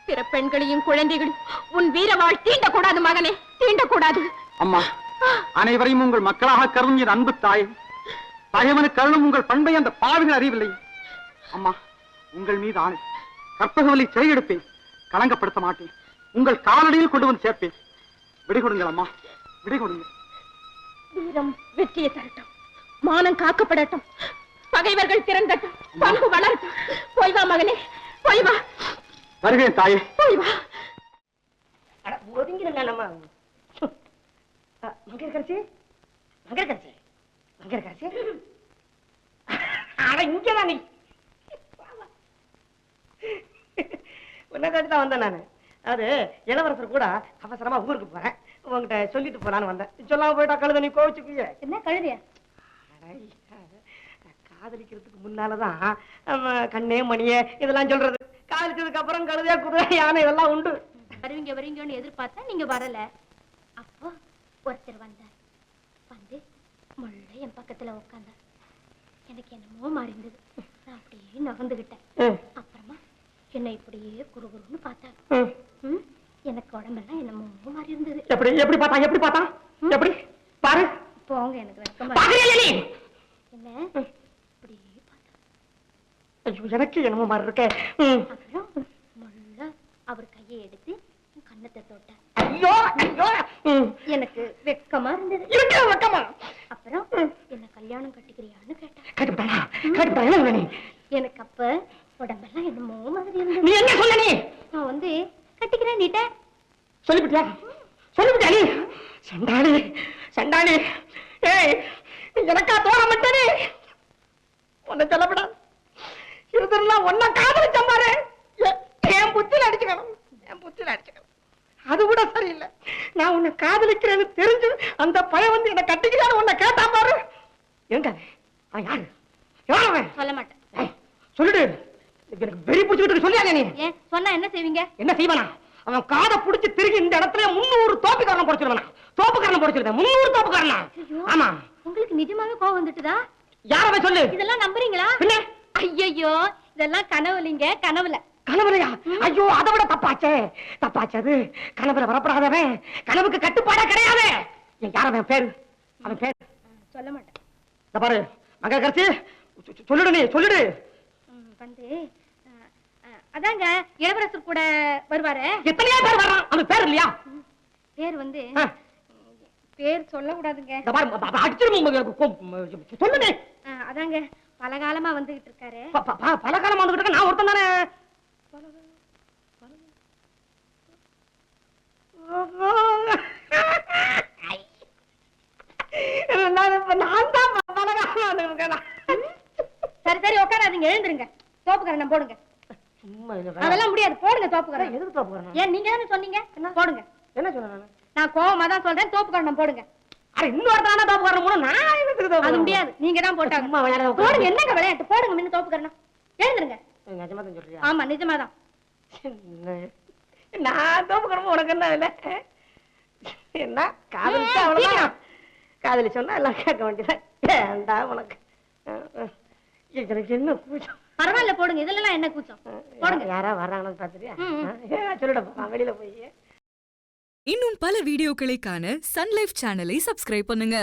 பிற பெண்களையும் குழந்தைகளையும் உன் வீரவாள் தீண்டக்கூடாது மகனே, தீண்டக்கூடாது. அம்மா, அனைவரையும் உங்கள் மக்களாக கருதும் என் அன்பு தாய், பகைவனு கருணும் உங்கள் பண்பை அந்த பாவிகள் அறியவில்லை. அம்மா, உங்கள் மீது ஆணை, கற்பகவலை சிறையெடுப்பேன், களங்கப்படுத்த மாட்டேன், உங்கள் காலடியில் கொண்டு வந்து சேர்ப்பேன். விடை கொடுங்கள் அம்மா, விடை கொடுங்கள். வீரம் வெற்றியை தரட்டும், மானம் காக்கப்படட்டும், பகைவர்கள் திறந்தட்டும், பண்பு வளரட்டும். போய் வா மகனே, போய் வா. வருகிறேன் தாயே, போய் வா. ஒதுங்கிடுங்க நம்ம மங்கரக்கரசி, மங்கரக்கரசி, மங்கரக்கரசி. அட இங்கதான் நீ உன்னை தேடி தான் வந்தேன் நானு. அது இளவரசர் கூட அவசரமா ஊருக்கு போறேன், உங்ககிட்ட சொல்லிட்டு போலான்னு வந்தேன். சொல்லாம போயிட்டா கழுத நீ கோவிச்சுக்குங்க. என்ன கழுதியா? காதலிக்கிறதுக்கு முன்னாலதான் கண்ணே மணியே இதெல்லாம் சொல்றது. காதலிச்சதுக்கு அப்புறம் கழுதையா குதிரை யானை இதெல்லாம் உண்டு. வருவீங்க வருவீங்கன்னு எதிர்பார்த்தா நீங்க வரல. அப்போ ஒருத்தர் வந்தார், வந்து முள்ள என் பக்கத்துல உட்கார்ந்தார். எனக்கு என்னமோ மாறிந்தது. நான் அப்படியே நகர்ந்துகிட்டேன். அப்புறமா என்னை இப்படியே குறுகுறுன்னு பார்த்தாரு. எனக்கு உடம்பெல்லாம் என்னமோ மாறி இருந்தது. எப்படி எப்படி பார்த்தா, எப்படி பார்த்தா, எப்படி பாரு. போங்க, எனக்கு வெட்கமா என்ன இப்படியே பார்த்தா. எனக்கு என்னமோ மாதிரி இருக்க. அப்புறம் முள்ள அவர் கையை எடுத்து கண்ணத்தை தொட்டார். ஐயோ ஐயோ, எனக்கு வெட்கமா இருந்தது. வெட்கமா? அப்புறம் என்ன கல்யாணம் கட்டிக்கிறியான்னு கேட்டார். கட்டிவிட்டாயா? கட்டிவிட்டாயா? எனக்கு அப்ப உடம்பெல்லாம் என்னமோ மாதிரி இருந்தது. நீ என்ன சொல்ல? நீ நான் வந்து கட்டிக்கிறேன் நீட்ட சொல்லிவிட்டியா? சொல்லிவிட்டியா நீ? சண்டாளி சண்டாளி, ஏய் எனக்கா தோண மாட்டேனே. உன்னை சொல்லப்படாது இருந்தெல்லாம் ஒன்ன காதலிச்சம் பாரு. என் புத்தில அடிச்சுக்கணும், என் புத்தில அடிச்சுக்கணும். அது கூட சரியில்லை. நான் உன்னை காதலிக்கிறேன்னு தெரிஞ்சு அந்த பையன் வந்து என்ன கட்டிக்கிறான்னு உன்னை கேட்டா பாரு. எங்க அவன் யாரு? எவ்வளவு? சொல்ல மாட்டேன். சொல்லிடு. எனக்கு வெறி பிடிச்சிட்டு சொல்லியா நீ? ஏன் சொன்னா என்ன செய்வீங்க? என்ன செய்வானா? அவன் காதை புடிச்சு திரும்பி இந்த இடத்துல 300 தோப்புக்காரன் போடுச்சிருவானா? தோப்புக்காரன் போடுச்சிருந்தேன் 300 தோப்புக்காரனா? ஆமா. உங்களுக்கு நிஜமாவே கோவம் வந்துட்டுதா? யாரவே சொல்லு. இதெல்லாம் நம்புறீங்களா? என்ன? ஐயோ, இதெல்லாம் கனவுலிங்க, கனவுல. கனவுலையா? ஐயோ, அதை விட தப்பாச்சே. தப்பாச்சது. கனவுல வரப்படாதவன் கனவுக்கு கட்டுப்பாடா கிடையாது. யார் அவன் பேரு? அவன் பேரு சொல்ல மாட்டேன். இந்த பாரு மங்கரக்கரசி, சொல்லிடு. நீ சொல்லிடு. வந்து அதாங்க இளவரசர் கூட வருவாரு. எத்தனையோ பேர் வர்றான். அவன் பேர் இல்லையா? பேர் வந்து பேர் சொல்ல கூடாதுங்க. சொல்லுங்க. அதாங்க பல காலமா வந்துகிட்டு இருக்காரு. பல காலமா வந்துகிட்டு இருக்க. நான் ஒருத்தன் தானே. சரி சரி உட்காராதீங்க, எழுந்துருங்க. தோப்புக்கரணம் போடுங்க. அதெல்லாம் முடியாது, போடுங்க தோப்புக்கரணம். எதுக்கு தோப்புக்கரணம்? ஏன் நீங்க தானே சொன்னீங்க? போடுங்க. என்ன சொன்ன? நான் கோவமா தான் சொல்றேன், தோப்புக்கரணம் போடுங்க. இன்னொருத்தான தோப்புக்கரணம் போட நான் எதுக்கு? அது முடியாது, நீங்க தான் போட்டாங்க. போடுங்க. என்னங்க விளையாட்டு? போடுங்க முன்ன தோப்புக்கரணம். எழுந்துருங்க. நிஜமா தான் சொல்றியா? ஆமா நிஜமாதான். நான் தோப்புக்கரணம் உனக்கு என்ன இல்லை? என்ன காதலிச்சா அவ்வளவுதான். காதலி சொன்னா எல்லாம் கேட்க வேண்டியதான். ஏண்டா உனக்கு எனக்கு என்ன கூச்சம். பரவாயில்ல போடுங்க, இதுல என்ன கூச்சம்? போடுங்க. யாரா வர்றாங்கன்னு பாத்துறியா? சொல்லிட போறான் வெளியில போய். இன்னும் பல வீடியோக்களை காண சன் லைஃப் சேனலை சப்ஸ்கிரைப் பண்ணுங்க.